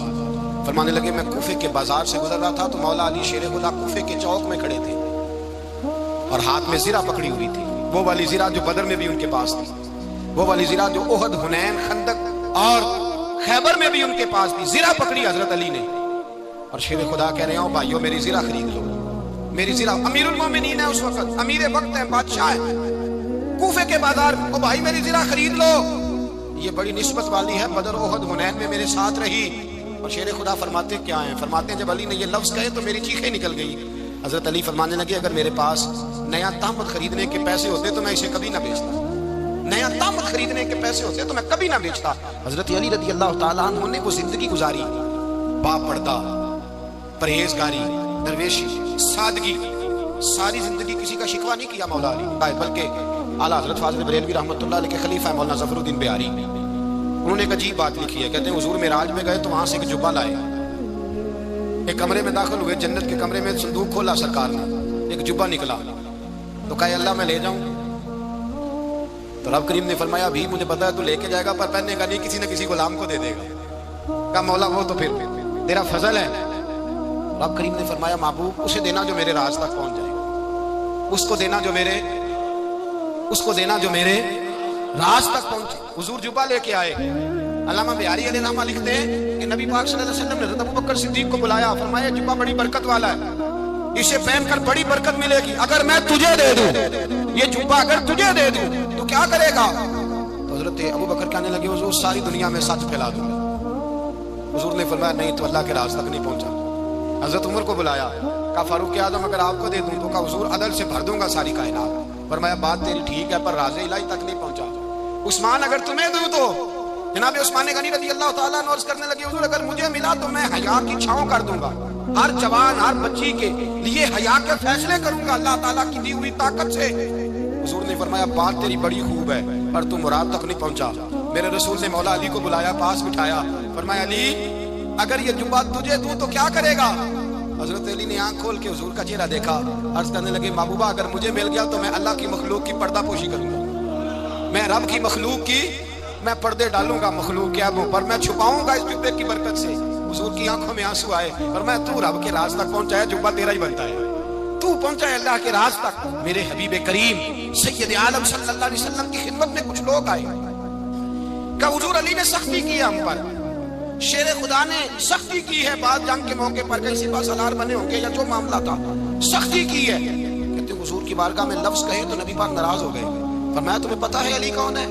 فرمانے لگے میں کوفے کے بازار سے گزر رہا تھا تو مولا علی شیر خدا کوفے کے چوک میں کھڑے تھے اور ہاتھ میں زرہ پکڑی ہوئی تھی، وہ والی زرہ جو بدر میں بھی ان کے پاس تھی، وہ والی زرہ جو احد، حنین، خندق اور خیبر میں بھی ان کے پاس تھی. زرہ پکڑی حضرت علی نے اور شیر خدا کہہ رہے ہوں بھائیو میری زرہ خرید لو. میری زرہ، امیر المومنین ہے اس وقت، امیر وقت ہے، بادشاہ ہے، کوفے کے بازار میں، او بھائی میری زرہ خرید لو. یہ بڑی نسبت والی ہے، بدر، احد، حنین میں میرے ساتھ رہی. اور شیر خدا فرماتے کیا ہیں؟ فرماتے ہیں جب علی نے یہ لفظ کہے تو میری چیخیں نکل گئی. حضرت علی فرمانے لگے اگر میرے پاس نیا تامت خریدنے کے پیسے ہوتے تو میں اسے کبھی نہ بیچتا. نیا تامت خریدنے کے پیسے ہوتے تو میں کبھی نہ بیچتا. حضرت علی رضی اللہ تعالیٰ عنہ نے وہ زندگی گزاری، با پردہ، پرہیزگاری، درویشی، سادگی، ساری زندگی کسی کا شکوہ نہیں کیا مولا علی، بلکہ اعلیٰ حضرت فاضل بریلوی رحمۃ اللہ علیہ کے خلیفہ مولانا ظفر الدین بہاری، انہوں نے ایک عجیب بات لکھی ہے. کہتے ہیں حضور معراج میں گئے تو وہاں سے ایک جبہ لائے، ایک کمرے میں داخل ہوئے، جنت کے کمرے میں صندوق کھولا سرکار نے، ایک جبہ نکلا تو کہا اللہ میں لے جاؤں؟ تو رب کریم نے فرمایا ابھی مجھے پتا ہے تو لے کے جائے گا پر پہننے کا نہیں، کسی نہ کسی غلام کو دے دے گا. کہا مولا وہ تو پھر تیرا فضل ہے. رب کریم نے فرمایا محبوب اسے دینا جو میرے راز تک پہنچ جائے، اس کو دینا جو میرے راز تک پہنچے. حضور جبہ لے کے آئے. علامہ بہاری علیہ الرحمہ لکھتے ہیں کہ نبی پاک صلی اللہ علیہ وسلم نے حضرت ابوبکر صدیق کو بلایا، فرمایا جبہ بڑی برکت والا ہے، اسے پہن کر بڑی برکت ملے گی، اگر میں تجھے دے دوں، یہ جبہ اگر تجھے دے دوں تو کیا کرے گا؟ تو حضرت ابوبکر کہنے لگے حضور ساری دنیا میں سچ پھیلا دوں. حضور نے فرمایا نہیں تو اللہ کے راز تک نہیں پہنچا. حضرت عمر کو بلایا، کہا فاروق اعظم اگر آپ کو دے دوں تو کہا حضور عدل سے بھر دوں گا ساری کائنات. فرمایا بات تیری ٹھیک ہے پر راز الہی تک نہیں پہنچا. عثمان اگر تمہیں دوں تو جناب عثمان غنی رضی اللہ تعالیٰ عنہ عرض کرنے لگے حضور اگر مجھے ملا تو میں حیا کی چھاؤں کر دوں گا، ہر جوان ہر بچی کے لیے حیا کے فیصلے کروں گا اللہ تعالیٰ کی دی ہوئی طاقت سے. حضور نے فرمایا بات تیری بڑی خوب ہے پر تو مراد تک نہیں پہنچا. میرے رسول نے مولا علی کو بلایا، پاس بٹھایا، فرمایا علی اگر یہ جبہ تجھے دوں تو کیا کرے گا؟ حضرت علی نے آنکھ کھول کے حضور کا چہرہ دیکھا، عرض کرنے لگے محبوبہ اگر مجھے مل گیا تو میں اللہ کی مخلوق کی پردہ پوشی کروں گا، میں رب کی مخلوق کی میں پردے ڈالوں گا مخلوق کے عیبوں پر، میں چھپاؤں گا اس جبے کی برکت سے. حضور کی آنکھوں میں آنسو آئے اور میں تو رب کے راز تک پہنچا ہے، جبہ تیرا ہی بنتا ہے، تو پہنچا ہے اللہ کے راز تک. میرے حبیب کریم سید عالم صلی اللہ علیہ وسلم کی خدمت میں کچھ لوگ آئے کہ حضور علی نے سختی کی ہم پر، شیر خدا نے سختی کی ہے، بعد جنگ کے موقع پر کہیں سپاہ سالار بنے ہوں گے یا جو معاملہ تھا سختی کی ہے. کہتے حضور کی بارگاہ میں لفظ کہے تو نبی پاک ناراض ہو گئے. فرمایا تمہیں پتا ہے علی کون ہے؟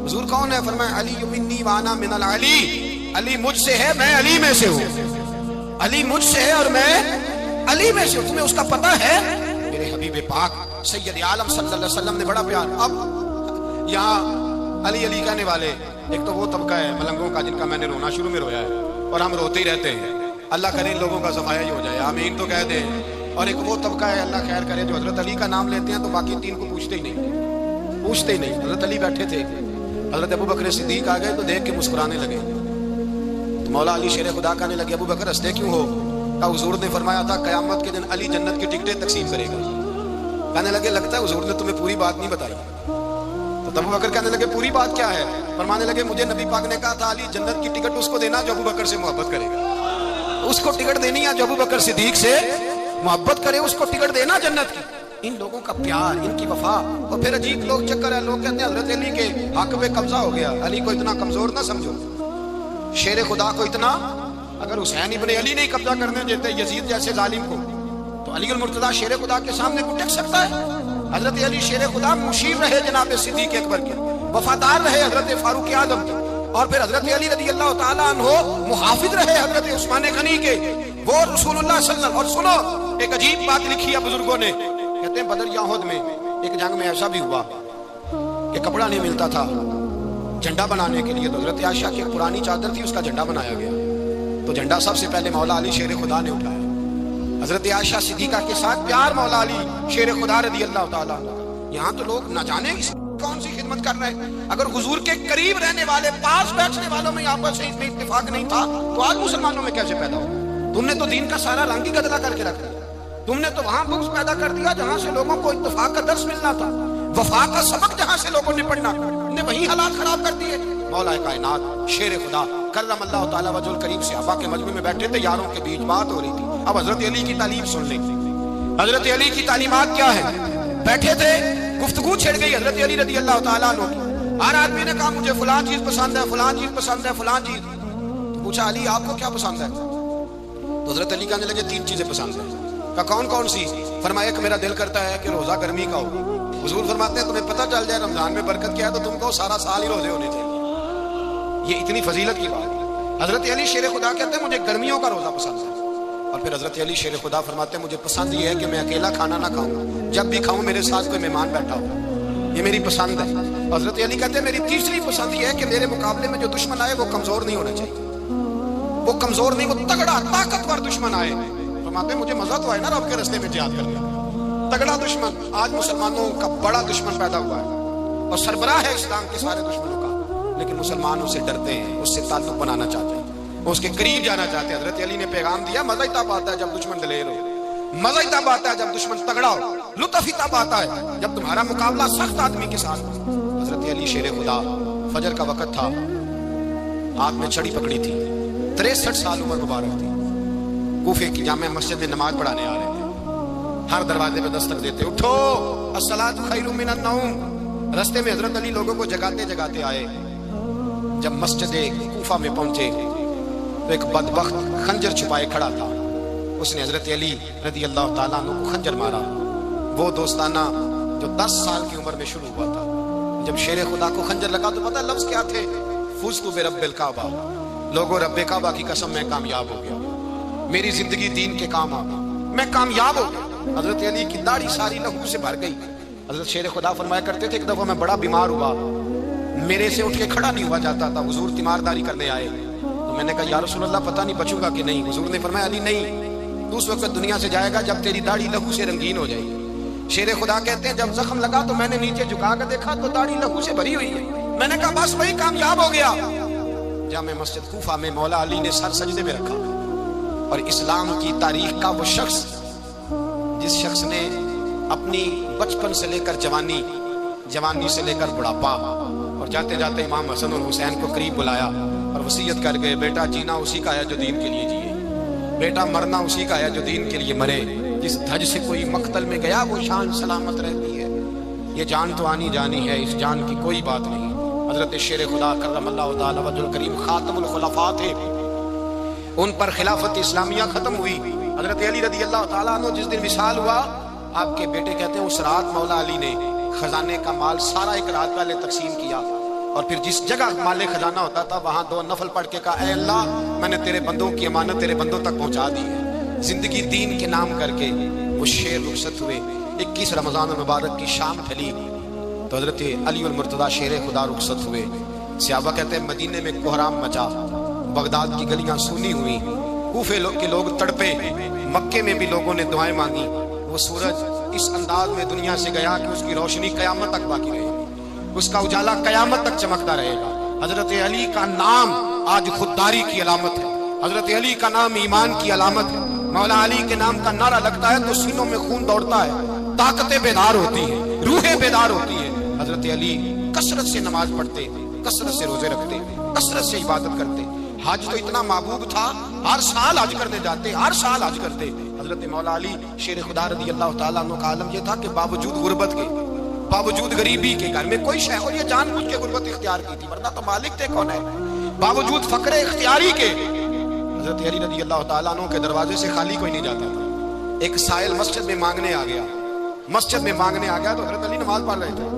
حضور کون ہے؟ فرمایا علی منی وانا من العلی، علی مجھ سے ہے میں علی میں سے ہوں، علی مجھ سے ہے اور میں علی میں سے ہوں. تمہیں اس کا پتہ ہے؟ میرے حبیب پاک سید عالم صلی اللہ علیہ وسلم نے بڑا پیار. اب یہاں علی علی کہنے والے ایک تو وہ طبقہ ہے ملنگوں کا جن کا میں نے رونا شروع میں رویا ہے اور ہم روتے ہی رہتے ہیں، اللہ کرے ان لوگوں کا صفایا ہی ہو جائے، آمین تو کہہ دیں. اور ایک وہ طبقہ ہے اللہ خیر کرے جو حضرت علی کا نام لیتے ہیں تو باقی تین کو پوچھتے ہی نہیں. حضرت علی بیٹھے تھے، حضرت ابوبکر صدیق آ گئے تو دیکھ کے مسکرانے لگے. تو مولا علی شیر خدا کہنے لگے ابوبکر ہنستے کیوں ہو؟ کہا حضور نے فرمایا تھا قیامت کے دن علی جنت کی ٹکٹیں تقسیم کرے گا. کہنے لگے لگتا ہے حضور نے تمہیں پوری بات نہیں بتائی. تو ابوبکر کہنے لگے پوری بات کیا ہے؟ فرمانے لگے مجھے نبی پاک نے کہا تھا علی جنت کی ٹکٹ اس کو دینا جو ابوبکر سے محبت کرے گا، اس کو ٹکٹ دینی ہے جو ابوبکر صدیق سے محبت کرے، اس کو ٹکٹ دینا جنت کی. ان لوگوں کا پیار، ان کی وفا. اور پھر عجیب لوگ چکر ہے، لوگ کہتے ہیں حضرت علی کے حق پہ قبضہ ہو گیا. علی کو اتنا کمزور نہ سمجھو، شیر خدا کو اتنا، اگر حسین ابن علی نہیں قبضہ کرنے دیتے یزید جیسے ظالم کو تو علی المرتضیٰ شیر خدا کے سامنے کو ٹک سکتا ہے؟ حضرت علی شیر خدا مشیر رہے جناب صدیق اکبر کے، وفادار رہے حضرت فاروق اعظم کے، اور پھر حضرت علی رضی اللہ تعالیٰ عنہ محافظ رہے حضرت عثمان غنی کے، وہ رسول اللہ صلی اللہ علیہ وسلم. اور سنو ایک عجیب بات لکھی ہے بزرگوں نے، کہتے ہیں بدر یا احد میں ایک جنگ میں ایسا بھی ہوا کہ کپڑا نہیں ملتا تھا جھنڈا بنانے کے لیے، تو حضرت عائشہ کی پرانی چادر تھی اس کا جھنڈا بنایا گیا. تو جھنڈا سب سے پہلے مولا علی شیر خدا نے اٹھایا. حضرت عائشہ صدیقہ کے ساتھ پیار مولا علی شیر خدا رضی اللہ تعالیٰ. یہاں تو لوگ نہ جانے کون سی خدمت کر رہے ہیں. اگر حضور کے قریب رہنے والے پاس بیٹھنے والوں میں آپس میں اتفاق نہیں تھا تو آج مسلمانوں میں کیسے پیدا ہو؟ تم نے تو دین کا سارا رنگ ہی گدلا کر کے رکھ دیا. تم نے تو وہاں بغض پیدا کر دیا جہاں سے لوگوں کو اتفاق کا درس ملنا تھا. وفا کا سبق جہاں سے لوگوں نے پڑھنا نے وہی حالات خراب کر دیے. مولا کائنات شیر خدا کرم اللہ تعالیٰ وجہ الکریم صحابہ کے مجمع میں بیٹھے تھے, یاروں کے بیچ بات ہو رہی تھی. اب حضرت علی کی تعلیم سن لیں. حضرت علی کی تعلیمات کیا ہے؟ بیٹھے تھے, گفتگو چھڑ گئی حضرت علی رضی اللہ تعالیٰ عنہ کی. ہر آدمی نے کہا مجھے فلاں چیز پسند ہے, فلاں چیز پسند ہے, فلاں چیز. پوچھا علی آپ کو کیا پسند ہے؟ تو حضرت علی کہنے لگے 3 چیزیں پسند ہیں. کہا کون کون سی؟ فرمایا کہ میرا دل کرتا ہے کہ روزہ گرمی کا ہو. حضور فرماتے ہیں تمہیں پتہ چل جائے رمضان میں برکت کیا ہے تو تم کو سارا سال ہی روزے ہونے چاہیے. یہ اتنی فضیلت کی بات ہے. حضرت علی شیر خدا کہتے ہیں مجھے گرمیوں کا روزہ پسند ہے. اور پھر حضرت علی شیر خدا فرماتے ہیں مجھے پسند یہ ہے کہ میں اکیلا کھانا نہ کھاؤں, جب بھی کھاؤں میرے ساتھ کوئی مہمان بیٹھا ہو, یہ میری پسند ہے. حضرت علی کہتے ہیں میری تیسری پسند یہ ہے کہ میرے مقابلے میں جو دشمن آئے وہ کمزور نہیں ہونا چاہیے, وہ کمزور نہیں, وہ تگڑا طاقتور دشمن آئے. فرماتے ہیں مجھے مزہ تو آئے نا رب کے راستے میں جہاد کرنے. تگڑا دشمن, آج مسلمانوں کا بڑا دشمن پیدا ہوا ہے اور سربراہ ہے اسلام کے سارے دشمنوں کا, لیکن مسلمان اسے ڈرتے ہیں, اس سے تعلق بنانا چاہتے ہیں, اس کے قریب جانا چاہتے ہیں. حضرت علی نے پیغام دیا مزہ ہی تب آتا ہے جب دشمن دلیر ہو, مزہ ہی تب آتا ہے جب دشمن تگڑا ہو, لطف ہی تب آتا ہے جب تمہارا مقابلہ سخت آدمی کے ساتھ ہو. حضرت علی شیر خدا, فجر کا وقت تھا, ہاتھ میں چھڑی پکڑی تھی, 63 سال عمر مبارک تھی. کوفے کی جامع مسجد میں نماز پڑھانے آ رہے تھے. ہر دروازے پہ دستک دیتے, اٹھو الصلاۃ خیر من النوم. رستے میں حضرت علی لوگوں کو جگاتے جگاتے آئے. جب مسجد کوفہ میں پہنچے تو ایک بدبخت خنجر چھپائے کھڑا تھا. اس نے حضرت علی رضی اللہ تعالیٰ عنہ کو خنجر مارا. وہ دوستانہ جو 10 سال کی عمر میں شروع ہوا تھا. جب شیر خدا کو خنجر لگا تو پتہ لفظ کیا تھے؟ فزت برب الکعبہ. لوگوں رب کعبہ کی قسم میں کامیاب ہو گیا, میری زندگی دین کے کام آ گئی, میں کامیاب ہو گیا. حضرت علی کی داڑھی ساری لہو سے بھر گئی. حضرت شیر خدا فرمایا کرتے تھے ایک دفعہ میں بڑا بیمار ہوا, میرے سے اٹھ کے کھڑا نہیں ہوا جاتا تھا. حضور تیمارداری کرنے آئے تو میں نے کہا یا رسول اللہ پتہ نہیں بچوں گا کہ نہیں. حضور نے فرمایا علی نہیں, تو اس وقت دنیا سے جائے گا جب تیری داڑھی لہو سے رنگین ہو جائے گی. شیر خدا کہتے ہیں جب زخم لگا تو میں نے نیچے جھکا کر دیکھا تو داڑھی لہو سے بھری ہوئی ہے. میں نے کہا بس وہی کامیاب ہو گیا. جامع مسجد کوفہ میں مولا علی نے سر سجدے میں رکھا اور اسلام کی تاریخ کا وہ شخص جس شخص نے اپنی بچپن سے لے کر جوانی, جوانی سے لے کر بڑھاپا, اور جاتے جاتے امام حسن اور حسین کو قریب بلایا اور وصیت کر گئے بیٹا جینا اسی کا ہے جو دین کے لیے جیے, بیٹا مرنا اسی کا ہے جو دین کے لیے مرے. جس دھج سے کوئی مقتل میں گیا وہ شان سلامت رہتی ہے. یہ جان تو آنی جانی ہے, اس جان کی کوئی بات نہیں. حضرت شیر خدا کرم اللہ تعالی وجہ الکریم خاتم الخلفاء تھے, ان پر خلافت اسلامیہ ختم ہوئی. حضرت علی رضی اللہ تعالیٰ عنہ جس دن وصال ہوا, آپ کے بیٹے کہتے ہیں اس رات مولا علی نے خزانے کا مال سارا ایک رات پہلے تقسیم کیا, اور پھر جس جگہ مال خزانہ ہوتا تھا وہاں 2 نفل پڑھ کے کہا اے اللہ میں نے تیرے بندوں کی امانت تیرے بندوں تک پہنچا دی ہے. زندگی دین کے نام کر کے وہ شیر رخصت ہوئے. 21 رمضان المبارک کی شام ڈھلی تو حضرت علی المرتضیٰ شیر خدا رخصت ہوئے. صحابہ کہتے ہیں مدینے میں کوہرام مچا, بغداد کی گلیاں سونی ہوئی, کوفے کے لوگ تڑپے, مکے میں بھی لوگوں نے دعائیں مانگی. وہ سورج اس انداز میں دنیا سے گیا کہ اس کی روشنی قیامت تک باقی رہے گی, اس کا اجالا قیامت تک چمکتا رہے گا. حضرت علی کا نام آج خودداری کی علامت ہے, حضرت علی کا نام ایمان کی علامت ہے. مولا علی کے نام کا نعرہ لگتا ہے تو سینوں میں خون دوڑتا ہے, طاقتیں بیدار ہوتی ہیں, روحیں بیدار ہوتی ہیں. حضرت علی کثرت سے نماز پڑھتے, کثرت سے روزے رکھتے, کثرت سے عبادت کرتے. حج تو اتنا محبوب تھا, ہر سال حج کرنے جاتے, ہر سال حج کرتے. حضرت مولا علی شیر خدا رضی اللہ تعالیٰ عنہ کا عالم یہ تھا کہ باوجود غربت کے, باوجود غریبی کے, گھر میں کوئی شے, اور یہ جان بوجھ کے غربت اختیار کی تھی ورنہ تو مالک تھے کون ہے, باوجود فقر اختیاری کے حضرت علی رضی اللہ تعالیٰ عنہ کے دروازے سے خالی کوئی نہیں جاتا تھا. ایک سائل مسجد میں مانگنے آ گیا, مسجد میں مانگنے آ گیا تو حضرت علی نماز پڑھ رہے تھے.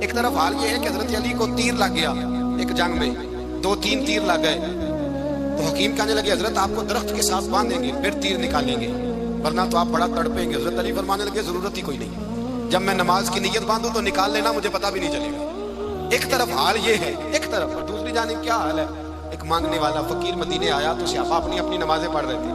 ایک طرف حال یہ ہے کہ حضرت علی کو تیر لگ گیا, ایک جنگ میں 2-3 تیر لگ گئے تو حکیم کہنے لگے حضرت آپ کو درخت کے ساتھ باندھیں گے پھر تیر نکالیں گے ورنہ تو آپ بڑا تڑپیں گے. حضرت علی فرمانے لگے ضرورت ہی کوئی نہیں, جب میں نماز کی نیت باندھوں تو نکال لینا, مجھے پتہ بھی نہیں چلے گا. ایک طرف حال یہ ہے, ایک طرف, اور دوسری جانب کیا حال ہے, ایک مانگنے والا فقیر مدینے آیا تو صحابہ اپنی اپنی نمازیں پڑھ رہے تھے,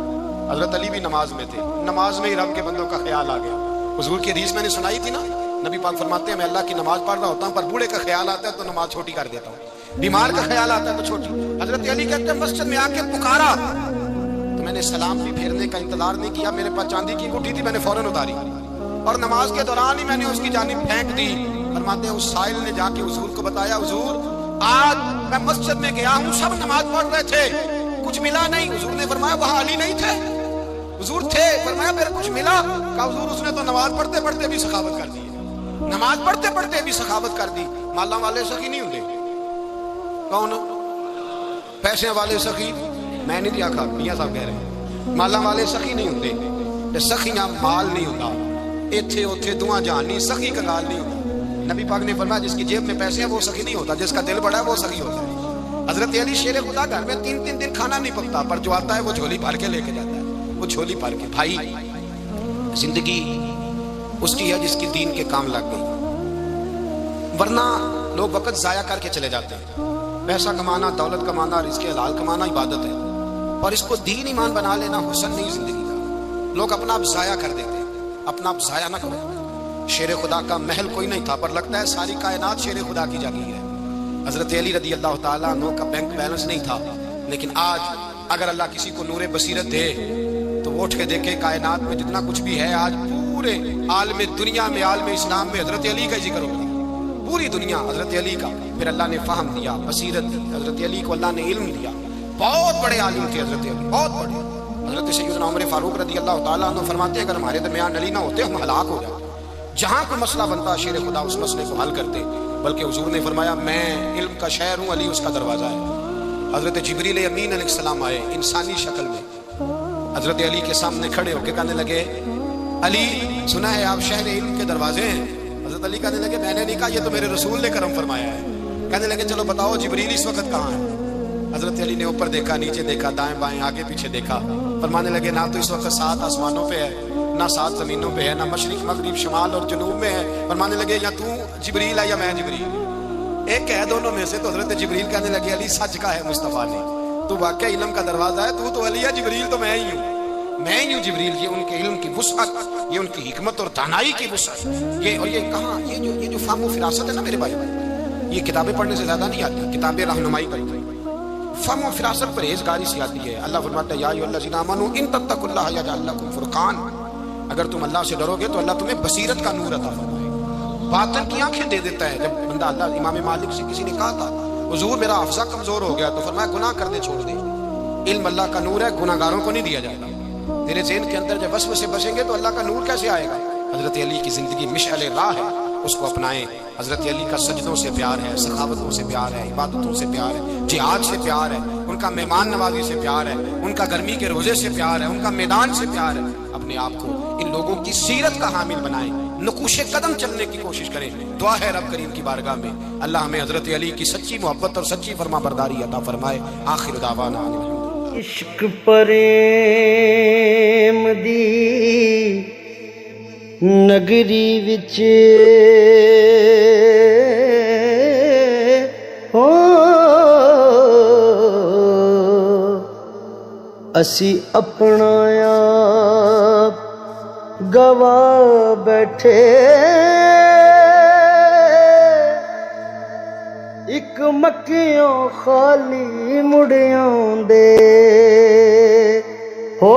حضرت علی بھی نماز میں تھے. نماز میں ہی رب کے بندوں کا خیال آ گیا. حضور کی حدیث میں نے سنائی تھی نا, نبی پاک فرماتے ہیں میں اللہ کی نماز پڑھ رہا ہوتا ہوں پر بوڑھے کا خیال آتا ہے تو نماز چھوٹی کر دیتا ہوں, بیمار کا خیال آتا ہے تو چھوٹی. حضرت علی کہتے ہیں مسجد میں آ کے پکارا تو میں نے سلام بھی پھیرنے کا انتظار نہیں کیا, میرے پاس چاندی کی انگوٹھی تھی میں نے فوراً اتاری اور نماز کے دوران ہی میں نے اس کی جانب پھینک دی. فرماتے ہیں اس سائل نے جا کے حضور کو بتایا حضور آج میں مسجد میں گیا ہوں سب نماز پڑھ رہے تھے کچھ ملا نہیں. حضور نے فرمایا وہاں علی نہیں تھے؟ حضور تھے. فرمایا پھر کچھ ملا؟ کہا حضور اس نے تو نماز پڑھتے پڑھتے بھی سخاوت کر دی. نماز پڑھتے پڑھتے بھی سخاوت کر دی. مالا والے سخی نہیں ہوتے. کون؟ پیسے والے سخی میں نہیں دیا کھا میاں صاحب کہہ رہے ہیں مالا والے سخی نہیں ہوتے. سخیاں مال نہیں ہوتا ایتھے اوتھے دعا جان نہیں سخی کنگال نہیں ہوتا. نبی پاک نے فرمایا جس کی جیب میں پیسے ہیں وہ سخی نہیں ہوتا جس کا دل بڑا ہے وہ سخی ہوتا ہے. حضرت علی شیر خدا گھر میں 3 دن کھانا نہیں پکتا پر جو آتا ہے وہ جھولی بھر کے لے کے جاتا ہے. وہ جھولی بھر کے. بھائی زندگی اس کی ہے جس کی دین کے کام لگ گئی ورنہ لوگ وقت ضائع کر کے چلے جاتے ہیں. پیسہ کمانا دولت کمانا رزق حلال کمانا عبادت ہے اور اس کو دین ایمان بنا لینا حسن نہیں زندگی کا. لوگ اپنا آپ ضائع کر دیتے ہیں. اپنا آپ ضائع نہ کرو. شیر خدا کا محل کوئی نہیں تھا پر لگتا ہے ساری کائنات شیر خدا کی جاگیر ہے. حضرت علی رضی اللہ تعالیٰ عنہ کا بینک بیلنس نہیں تھا لیکن آج اگر اللہ کسی کو نور بصیرت دے تو وہ اٹھ کے دیکھے کائنات میں جتنا کچھ بھی ہے آج پورے عالم دنیا میں عالم اسلام میں حضرت علی کا ذکر ہوگا. پوری دنیا حضرت علی کا. پھر اللہ نے فہم دیا بصیرت دی. حضرت علی کو اللہ نے علم دیا. بہت بڑے عالم تھے حضرت علی بہت بڑے. حضرت سیدنا عمر فاروق رضی اللہ تعالیٰ عنہ فرماتے ہیں اگر ہمارے درمیان علی نہ ہوتے ہم ہلاک ہو جاتے. جہاں کوئی مسئلہ بنتا شیر خدا اس مسئلے کو حل کرتے. بلکہ حضور نے فرمایا میں علم کا شہر ہوں علی اس کا دروازہ ہے. حضرت جبریل امین علیہ السلام آئے انسانی شکل میں حضرت علی کے سامنے کھڑے ہو کے کہنے لگے علی سنا ہے آپ شہر علم کے دروازے ہیں. حضرت علی کہنے لگے میں نے نہیں کہا یہ تو میرے رسول نے کرم فرمایا ہے. کہنے لگے چلو بتاؤ جبریل اس وقت کہاں ہے؟ حضرت علی نے اوپر دیکھا نیچے دیکھا دائیں بائیں آگے پیچھے دیکھا. فرمانے لگے نہ تو اس وقت 7 آسمانوں پہ ہے نہ 7 زمینوں پہ ہے نہ مشرق مغرب شمال اور جنوب میں ہے. فرمانے لگے یا تو جبریل ہے یا میں جبریل ایک ہے دونوں میں سے. تو حضرت جبریل کہنے لگے علی سچ کا ہے مصطفیٰ نے تو واقعہ علم کا دروازہ ہے تو علی ہے جبریل تو میں ہی ہوں جبریل. یہ ان کے علم کی وسعت یہ ان کی حکمت اور دانائی کی وسعت یہ کہاں یہ جو فہم و فراست ہے نا میرے بھائی یہ کتابیں پڑھنے سے زیادہ نہیں آتی. کتابیں رہنمائی کرتی فہم و فراست پرہیزگاری سے آتی ہے. اللہ فرماتا ہے یا ایھا الذین آمنوا ان تتقوا اللہ یجعل لکم فرقان. اگر تم اللہ سے ڈرو گے تو اللہ تمہیں بصیرت کا نور عطا فرمائے گا. باطن کی آنکھیں دے دیتا ہے. جب بندہ اللہ امام مالک سے کسی نے کہا تھا حضور میرا حافظہ کمزور ہو گیا تو فرمایا گناہ کرنے چھوڑ دے. علم اللہ کا نور ہے گناہ گاروں کو نہیں دیا جاتا. تیرے ذہن کے اندر جب وسوسے بسیں گے تو اللہ کا نور کیسے آئے گا؟ حضرت علی کی زندگی مشعل راہ ہے اس کو اپنائیں. حضرت علی کا سجدوں سے پیار ہے سخاوتوں سے پیار ہے عبادتوں سے پیار ہے جہاد سے پیار ہے ان کا مہمان نوازی سے پیار ہے ان کا گرمی کے روزے سے پیار ہے ان کا میدان سے پیار ہے. اپنے آپ کو ان لوگوں کی سیرت کا حامل بنائیں نقوش قدم چلنے کی کوشش کریں. دعا ہے رب کریم کی بارگاہ میں اللہ ہمیں حضرت علی کی سچی محبت اور سچی فرما برداری عطا فرمائے. آخر دعوانا عشق پریم دی نگری وچ ہو اسی اپنا آپ گوا بیٹھے ایک مکیوں خالی مڑیاں دے ہو